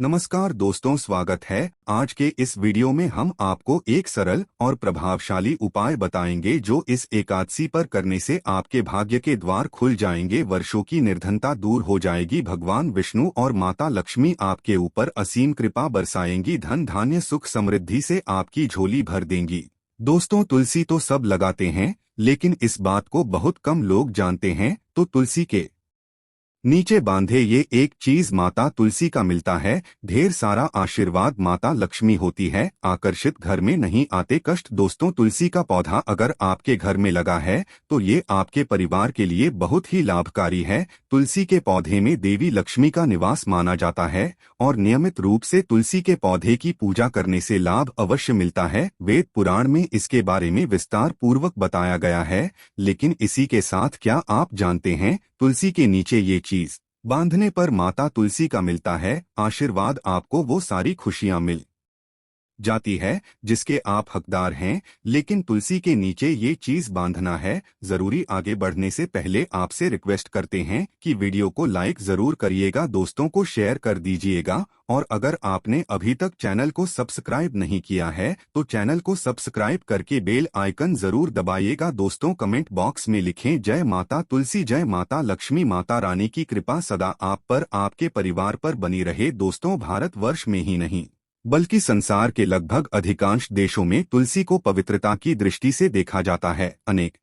नमस्कार दोस्तों, स्वागत है। आज के इस वीडियो में हम आपको एक सरल और प्रभावशाली उपाय बताएंगे जो इस एकादशी पर करने से आपके भाग्य के द्वार खुल जाएंगे, वर्षों की निर्धनता दूर हो जाएगी, भगवान विष्णु और माता लक्ष्मी आपके ऊपर असीम कृपा बरसाएंगी, धन धान्य सुख समृद्धि से आपकी झोली भर देंगी। दोस्तों, तुलसी तो सब लगाते हैं, लेकिन इस बात को बहुत कम लोग जानते हैं। तो तुलसी के नीचे बांधे ये एक चीज माता तुलसी का मिलता है। ढेर सारा आशीर्वाद माता लक्ष्मी होती है। आकर्षित घर में नहीं आते कष्ट। दोस्तों, तुलसी का पौधा अगर आपके घर में लगा है तो ये आपके परिवार के लिए बहुत ही लाभकारी है। तुलसी के पौधे में देवी लक्ष्मी का निवास माना जाता है और नियमित रूप से तुलसी के पौधे की पूजा करने से लाभ अवश्य मिलता है। वेद पुराण में इसके बारे में विस्तार पूर्वक बताया गया है। लेकिन इसी के साथ क्या आप जानते हैं, तुलसी के नीचे ये चीज बांधने पर माता तुलसी का मिलता है आशीर्वाद, आपको वो सारी खुशियां मिल जाती है जिसके आप हकदार हैं। लेकिन तुलसी के नीचे ये चीज बांधना है जरूरी। आगे बढ़ने से पहले आपसे रिक्वेस्ट करते हैं कि वीडियो को लाइक जरूर करिएगा, दोस्तों को शेयर कर दीजिएगा, और अगर आपने अभी तक चैनल को सब्सक्राइब नहीं किया है तो चैनल को सब्सक्राइब करके बेल आइकन जरूर दबाइएगा। दोस्तों, कमेंट बॉक्स में लिखें जय माता तुलसी, जय माता लक्ष्मी, माता रानी की कृपा सदा आप पर आपके परिवार पर बनी रहे। दोस्तों, भारतवर्ष में ही नहीं बल्कि संसार के लगभग अधिकांश देशों में तुलसी को पवित्रता की दृष्टि से देखा जाता है। अनेक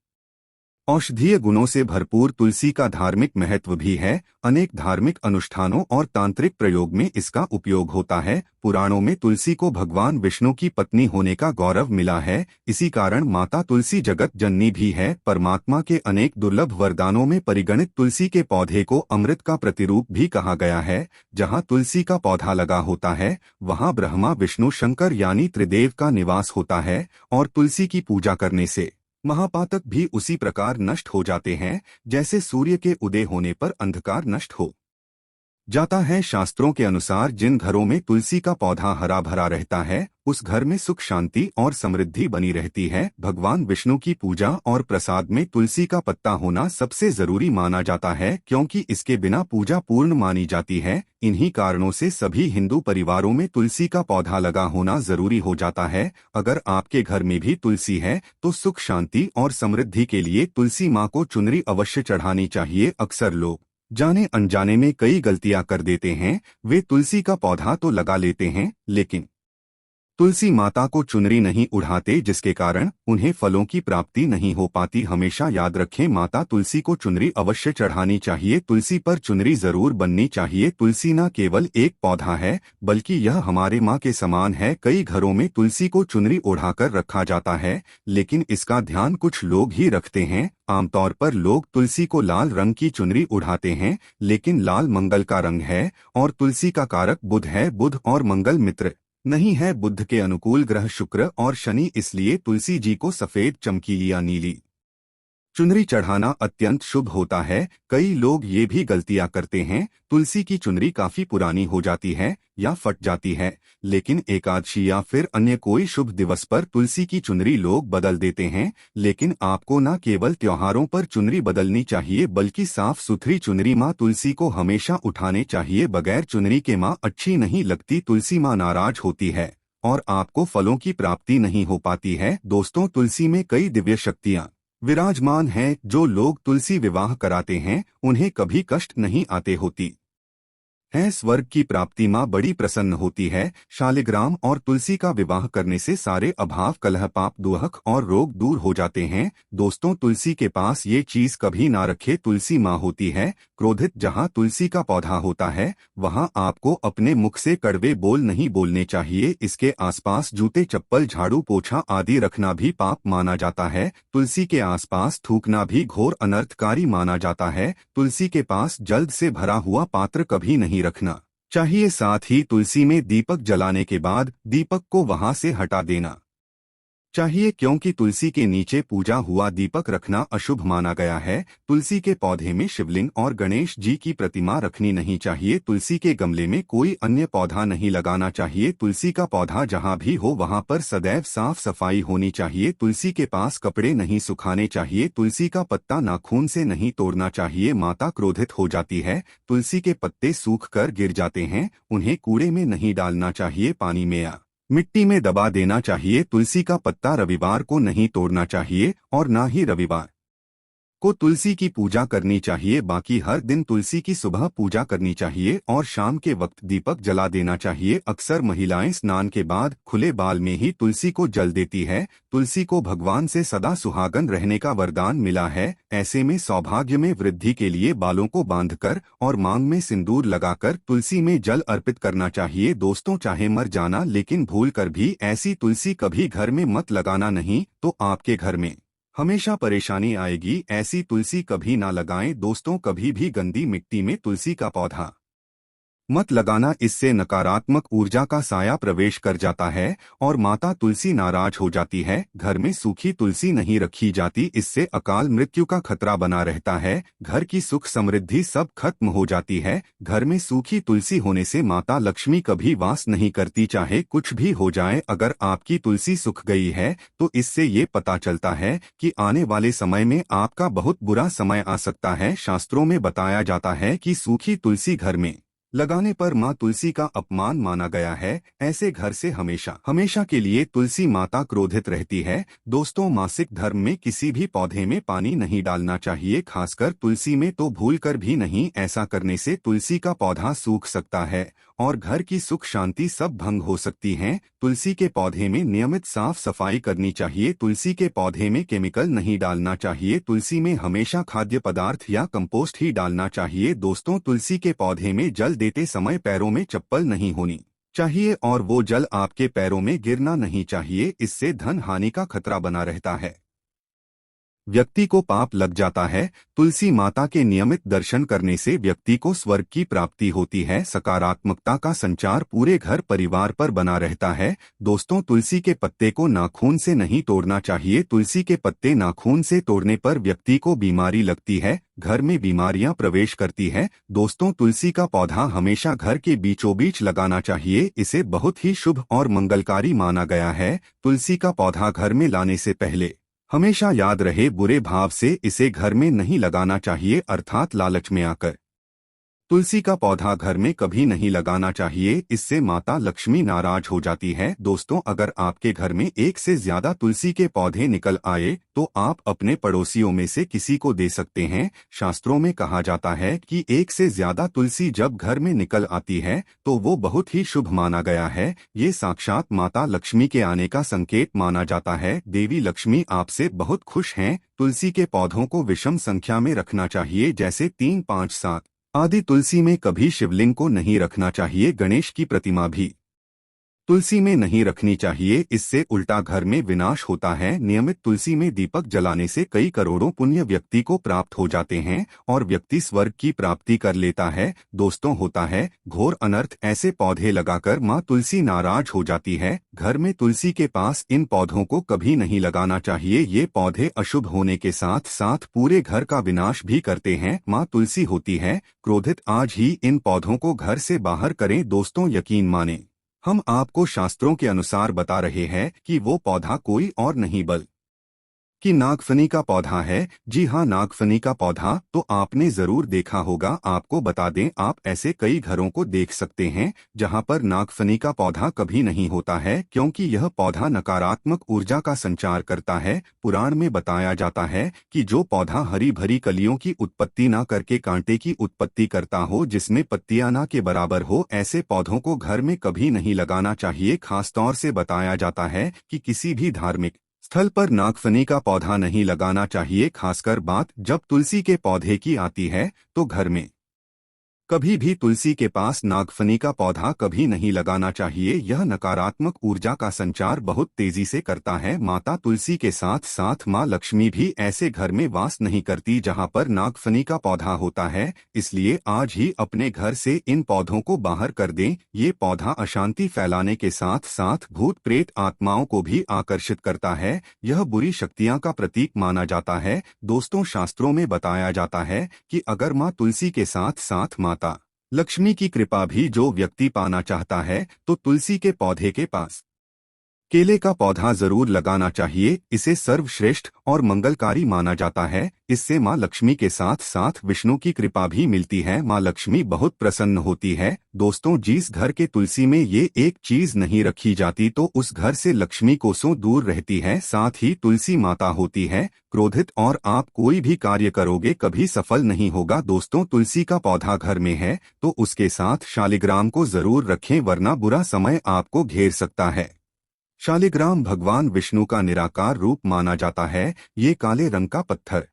औषधीय गुणों से भरपूर तुलसी का धार्मिक महत्व भी है। अनेक धार्मिक अनुष्ठानों और तांत्रिक प्रयोग में इसका उपयोग होता है। पुराणों में तुलसी को भगवान विष्णु की पत्नी होने का गौरव मिला है। इसी कारण माता तुलसी जगत जननी भी है। परमात्मा के अनेक दुर्लभ वरदानों में परिगणित तुलसी के पौधे को अमृत का प्रतिरूप भी कहा गया है। जहाँ तुलसी का पौधा लगा होता है वहाँ ब्रह्मा विष्णु शंकर यानी त्रिदेव का निवास होता है, और तुलसी की पूजा करने से महापातक भी उसी प्रकार नष्ट हो जाते हैं जैसे सूर्य के उदय होने पर अंधकार नष्ट हो जाता है। शास्त्रों के अनुसार जिन घरों में तुलसी का पौधा हरा भरा रहता है उस घर में सुख शांति और समृद्धि बनी रहती है। भगवान विष्णु की पूजा और प्रसाद में तुलसी का पत्ता होना सबसे जरूरी माना जाता है, क्योंकि इसके बिना पूजा पूर्ण मानी जाती है। इन्हीं कारणों से सभी हिंदू परिवारों में तुलसी का पौधा लगा होना जरूरी हो जाता है। अगर आपके घर में भी तुलसी है तो सुख शांति और समृद्धि के लिए तुलसी माँ को चुनरी अवश्य चढ़ानी चाहिए। अक्सर लोग जाने अनजाने में कई गलतियां कर देते हैं। वे तुलसी का पौधा तो लगा लेते हैं लेकिन तुलसी माता को चुनरी नहीं उड़ाते, जिसके कारण उन्हें फलों की प्राप्ति नहीं हो पाती। हमेशा याद रखें, माता तुलसी को चुनरी अवश्य चढ़ानी चाहिए। तुलसी पर चुनरी जरूर बननी चाहिए। तुलसी न केवल एक पौधा है बल्कि यह हमारे माँ के समान है। कई घरों में तुलसी को चुनरी ओढ़ाकर रखा जाता है लेकिन इसका ध्यान कुछ लोग ही रखते हैं। आमतौर पर लोग तुलसी को लाल रंग की चुनरी उड़ाते हैं, लेकिन लाल मंगल का रंग है और तुलसी का कारक बुध है। बुध और मंगल मित्र नहीं है। बुध के अनुकूल ग्रह शुक्र और शनि, इसलिए तुलसी जी को सफेद चमकीली या नीली चुनरी चढ़ाना अत्यंत शुभ होता है। कई लोग ये भी गलतियां करते हैं, तुलसी की चुनरी काफी पुरानी हो जाती है या फट जाती है, लेकिन एकादशी या फिर अन्य कोई शुभ दिवस पर तुलसी की चुनरी लोग बदल देते हैं। लेकिन आपको न केवल त्योहारों पर चुनरी बदलनी चाहिए बल्कि साफ सुथरी चुनरी माँ तुलसी को हमेशा उठाने चाहिए। बगैर चुनरी के माँ अच्छी नहीं लगती। तुलसी माँ नाराज होती है और आपको फलों की प्राप्ति नहीं हो पाती है। दोस्तों, तुलसी में कई दिव्य शक्तियाँ विराजमान हैं। जो लोग तुलसी विवाह कराते हैं उन्हें कभी कष्ट नहीं आते होती है। स्वर्ग की प्राप्ति माँ बड़ी प्रसन्न होती है। शालिग्राम और तुलसी का विवाह करने से सारे अभाव कलह पाप दुख और रोग दूर हो जाते हैं। दोस्तों, तुलसी के पास ये चीज कभी ना रखे। तुलसी माँ होती है क्रोधित। जहाँ तुलसी का पौधा होता है वहाँ आपको अपने मुख से कड़वे बोल नहीं बोलने चाहिए। इसके आसपास जूते चप्पल झाड़ू पोछा आदि रखना भी पाप माना जाता है। तुलसी के आसपास थूकना भी घोर अनर्थकारी माना जाता है। तुलसी के पास जल्द से भरा हुआ पात्र कभी नहीं रखना चाहिए। साथ ही तुलसी में दीपक जलाने के बाद दीपक को वहां से हटा देना चाहिए, क्योंकि तुलसी के नीचे पूजा हुआ दीपक रखना अशुभ माना गया है। तुलसी के पौधे में शिवलिंग और गणेश जी की प्रतिमा रखनी नहीं चाहिए। तुलसी के गमले में कोई अन्य पौधा नहीं लगाना चाहिए। तुलसी का पौधा जहाँ भी हो वहाँ पर सदैव साफ सफाई होनी चाहिए। तुलसी के पास कपड़े नहीं सुखाने चाहिए। तुलसी का पत्ता नाखून से नहीं तोड़ना चाहिए, माता क्रोधित हो जाती है। तुलसी के पत्ते सूख कर गिर जाते हैं, उन्हें कूड़े में नहीं डालना चाहिए, पानी में या मिट्टी में दबा देना चाहिए। तुलसी का पत्ता रविवार को नहीं तोड़ना चाहिए और ना ही रविवार को तुलसी की पूजा करनी चाहिए। बाकी हर दिन तुलसी की सुबह पूजा करनी चाहिए और शाम के वक्त दीपक जला देना चाहिए। अक्सर महिलाएं स्नान के बाद खुले बाल में ही तुलसी को जल देती है। तुलसी को भगवान से सदा सुहागन रहने का वरदान मिला है। ऐसे में सौभाग्य में वृद्धि के लिए बालों को बांधकर और मांग में सिंदूर लगाकर तुलसी में जल अर्पित करना चाहिए। दोस्तों, चाहे मर जाना लेकिन भूल कर भी ऐसी तुलसी कभी घर में मत लगाना, नहीं तो आपके घर में हमेशा परेशानी आएगी। ऐसी तुलसी कभी ना लगाएं। दोस्तों, कभी भी गंदी मिट्टी में तुलसी का पौधा मत लगाना, इससे नकारात्मक ऊर्जा का साया प्रवेश कर जाता है और माता तुलसी नाराज हो जाती है। घर में सूखी तुलसी नहीं रखी जाती, इससे अकाल मृत्यु का खतरा बना रहता है। घर की सुख समृद्धि सब खत्म हो जाती है। घर में सूखी तुलसी होने से माता लक्ष्मी कभी वास नहीं करती, चाहे कुछ भी हो जाए। अगर आपकी तुलसी सूख गई है तो इससे ये पता चलता है कि आने वाले समय में आपका बहुत बुरा समय आ सकता है। शास्त्रों में बताया जाता है कि सूखी तुलसी घर में लगाने पर माँ तुलसी का अपमान माना गया है। ऐसे घर से हमेशा हमेशा के लिए तुलसी माता क्रोधित रहती है। दोस्तों, मासिक धर्म में किसी भी पौधे में पानी नहीं डालना चाहिए, खासकर तुलसी में तो भूलकर भी नहीं। ऐसा करने से तुलसी का पौधा सूख सकता है और घर की सुख शांति सब भंग हो सकती हैं। तुलसी के पौधे में नियमित साफ सफाई करनी चाहिए। तुलसी के पौधे में केमिकल नहीं डालना चाहिए। तुलसी में हमेशा खाद्य पदार्थ या कंपोस्ट ही डालना चाहिए। दोस्तों, तुलसी के पौधे में जल देते समय पैरों में चप्पल नहीं होनी चाहिए और वो जल आपके पैरों में गिरना नहीं चाहिए, इससे धन हानि का खतरा बना रहता है। व्यक्ति को पाप लग जाता है। तुलसी माता के नियमित दर्शन करने से व्यक्ति को स्वर्ग की प्राप्ति होती है। सकारात्मकता का संचार पूरे घर परिवार पर बना रहता है। दोस्तों, तुलसी के पत्ते को नाखून से नहीं तोड़ना चाहिए। तुलसी के पत्ते नाखून से तोड़ने पर व्यक्ति को बीमारी लगती है, घर में बीमारियां प्रवेश करती है। दोस्तों, तुलसी का पौधा हमेशा घर के बीचों बीच लगाना चाहिए, इसे बहुत ही शुभ और मंगलकारी माना गया है। तुलसी का पौधा घर में लाने से पहले हमेशा याद रहे, बुरे भाव से इसे घर में नहीं लगाना चाहिए, अर्थात लालच में आकर तुलसी का पौधा घर में कभी नहीं लगाना चाहिए, इससे माता लक्ष्मी नाराज हो जाती है। दोस्तों, अगर आपके घर में एक से ज्यादा तुलसी के पौधे निकल आए तो आप अपने पड़ोसियों में से किसी को दे सकते हैं। शास्त्रों में कहा जाता है कि एक से ज्यादा तुलसी जब घर में निकल आती है तो वो बहुत ही शुभ माना गया है। ये साक्षात माता लक्ष्मी के आने का संकेत माना जाता है। देवी लक्ष्मी आपसे बहुत खुश हैं। तुलसी के पौधों को विषम संख्या में रखना चाहिए, जैसे 3, 5, 7 आदि। तुलसी में कभी शिवलिंग को नहीं रखना चाहिए। गणेश की प्रतिमा भी तुलसी में नहीं रखनी चाहिए, इससे उल्टा घर में विनाश होता है। नियमित तुलसी में दीपक जलाने से कई करोड़ों पुण्य व्यक्ति को प्राप्त हो जाते हैं और व्यक्ति स्वर्ग की प्राप्ति कर लेता है। दोस्तों, होता है घोर अनर्थ, ऐसे पौधे लगाकर माँ तुलसी नाराज हो जाती है। घर में तुलसी के पास इन पौधों को कभी नहीं लगाना चाहिए। ये पौधे अशुभ होने के साथ साथ पूरे घर का विनाश भी करते हैं। माँ तुलसी होती है क्रोधित, आज ही इन पौधों को घर से बाहर करें। दोस्तों, यकीन माने, हम आपको शास्त्रों के अनुसार बता रहे हैं कि वो पौधा कोई और नहीं बल्कि नागफनी का पौधा है। जी हाँ, नागफनी का पौधा तो आपने जरूर देखा होगा। आपको बता दें, आप ऐसे कई घरों को देख सकते हैं जहां पर नागफनी का पौधा कभी नहीं होता है, क्योंकि यह पौधा नकारात्मक ऊर्जा का संचार करता है। पुराण में बताया जाता है कि जो पौधा हरी भरी कलियों की उत्पत्ति न करके कांटे की उत्पत्ति करता हो, जिसमें पत्तियां ना के बराबर हो, ऐसे पौधों को घर में कभी नहीं लगाना चाहिए। खासतौर से बताया जाता है कि किसी भी धार्मिक स्थल पर नागफनी का पौधा नहीं लगाना चाहिए। खासकर बात जब तुलसी के पौधे की आती है तो घर में कभी भी तुलसी के पास नागफनी का पौधा कभी नहीं लगाना चाहिए। यह नकारात्मक ऊर्जा का संचार बहुत तेजी से करता है। माता तुलसी के साथ साथ माँ लक्ष्मी भी ऐसे घर में वास नहीं करती जहाँ पर नागफनी का पौधा होता है। इसलिए आज ही अपने घर से इन पौधों को बाहर कर दें। ये पौधा अशांति फैलाने के साथ साथ भूत प्रेत आत्माओं को भी आकर्षित करता है। यह बुरी शक्तियाँ का प्रतीक माना जाता है। दोस्तों, शास्त्रों में बताया जाता है कि अगर माँ तुलसी के साथ साथ माता लक्ष्मी की कृपा भी जो व्यक्ति पाना चाहता है तो तुलसी के पौधे के पास केले का पौधा जरूर लगाना चाहिए। इसे सर्वश्रेष्ठ और मंगलकारी माना जाता है। इससे माँ लक्ष्मी के साथ साथ विष्णु की कृपा भी मिलती है। माँ लक्ष्मी बहुत प्रसन्न होती है। दोस्तों, जिस घर के तुलसी में ये एक चीज नहीं रखी जाती तो उस घर से लक्ष्मी कोसों दूर रहती है। साथ ही तुलसी माता होती है क्रोधित और आप कोई भी कार्य करोगे कभी सफल नहीं होगा। दोस्तों, तुलसी का पौधा घर में है तो उसके साथ शालिग्राम को जरूर रखें, वरना बुरा समय आपको घेर सकता है। शालिग्राम भगवान विष्णु का निराकार रूप माना जाता है। ये काले रंग का पत्थर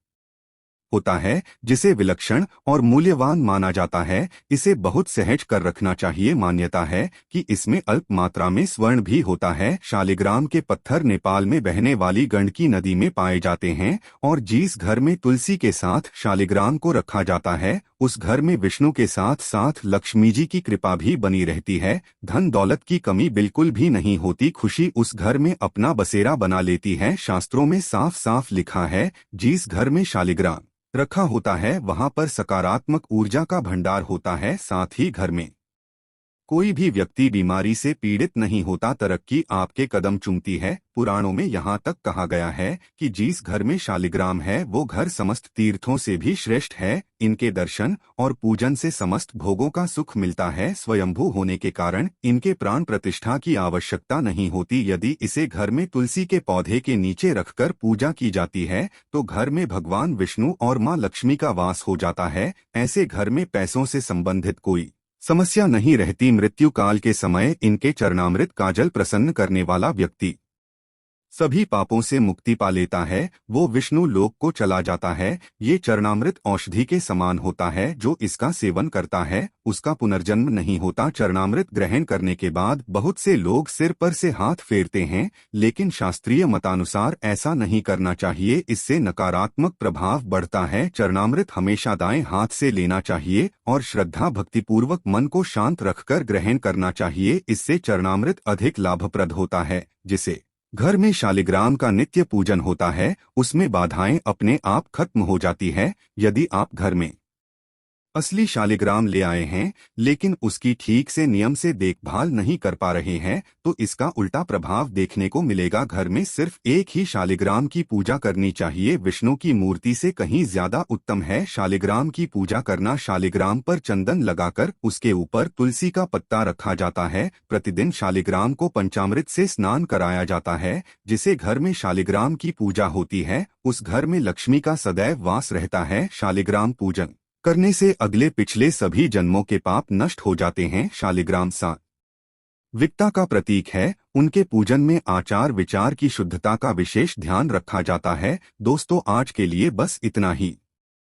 होता है जिसे विलक्षण और मूल्यवान माना जाता है। इसे बहुत सहज कर रखना चाहिए। मान्यता है कि इसमें अल्प मात्रा में स्वर्ण भी होता है। शालिग्राम के पत्थर नेपाल में बहने वाली गंडकी नदी में पाए जाते हैं और जिस घर में तुलसी के साथ शालिग्राम को रखा जाता है उस घर में विष्णु के साथ साथ लक्ष्मी जी की कृपा भी बनी रहती है। धन दौलत की कमी बिल्कुल भी नहीं होती। खुशी उस घर में अपना बसेरा बना लेती है। शास्त्रों में साफ साफ लिखा है, जिस घर में शालिग्राम रखा होता है वहां पर सकारात्मक ऊर्जा का भंडार होता है। साथ ही घर में कोई भी व्यक्ति बीमारी से पीड़ित नहीं होता। तरक्की आपके कदम चूमती है। पुराणों में यहाँ तक कहा गया है कि जिस घर में शालिग्राम है वो घर समस्त तीर्थों से भी श्रेष्ठ है। इनके दर्शन और पूजन से समस्त भोगों का सुख मिलता है। स्वयंभू होने के कारण इनके प्राण प्रतिष्ठा की आवश्यकता नहीं होती। यदि इसे घर में तुलसी के पौधे के नीचे रखकर पूजा की जाती है तो घर में भगवान विष्णु और माँ लक्ष्मी का वास हो जाता है। ऐसे घर में पैसों से संबंधित कोई समस्या नहीं रहती। मृत्यु काल के समय इनके चरणामृत का जल प्रसन्न करने वाला व्यक्ति सभी पापों से मुक्ति पा लेता है। वो विष्णु लोक को चला जाता है। ये चरणामृत औषधि के समान होता है। जो इसका सेवन करता है उसका पुनर्जन्म नहीं होता। चरणामृत ग्रहण करने के बाद बहुत से लोग सिर पर से हाथ फेरते हैं, लेकिन शास्त्रीय मतानुसार ऐसा नहीं करना चाहिए। इससे नकारात्मक प्रभाव बढ़ता है। चरणामृत हमेशा दाएं हाथ से लेना चाहिए और श्रद्धा भक्तिपूर्वक मन को शांत रखकर ग्रहण करना चाहिए। इससे चरणामृत अधिक लाभप्रद होता है। जिसे घर में शालिग्राम का नित्य पूजन होता है उसमें बाधाएं अपने आप खत्म हो जाती है। यदि आप घर में असली शालिग्राम ले आए हैं लेकिन उसकी ठीक से नियम से देखभाल नहीं कर पा रहे हैं तो इसका उल्टा प्रभाव देखने को मिलेगा। घर में सिर्फ एक ही शालिग्राम की पूजा करनी चाहिए। विष्णु की मूर्ति से कहीं ज्यादा उत्तम है शालिग्राम की पूजा करना। शालिग्राम पर चंदन लगाकर उसके ऊपर तुलसी का पत्ता रखा जाता है। प्रतिदिन शालिग्राम को पंचामृत से स्नान कराया जाता है। जिसे घर में शालिग्राम की पूजा होती है उस घर में लक्ष्मी का सदैव वास रहता है। शालिग्राम पूजन करने से अगले पिछले सभी जन्मों के पाप नष्ट हो जाते हैं। शालिग्राम सात्विकता का प्रतीक है। उनके पूजन में आचार विचार की शुद्धता का विशेष ध्यान रखा जाता है। दोस्तों, आज के लिए बस इतना ही।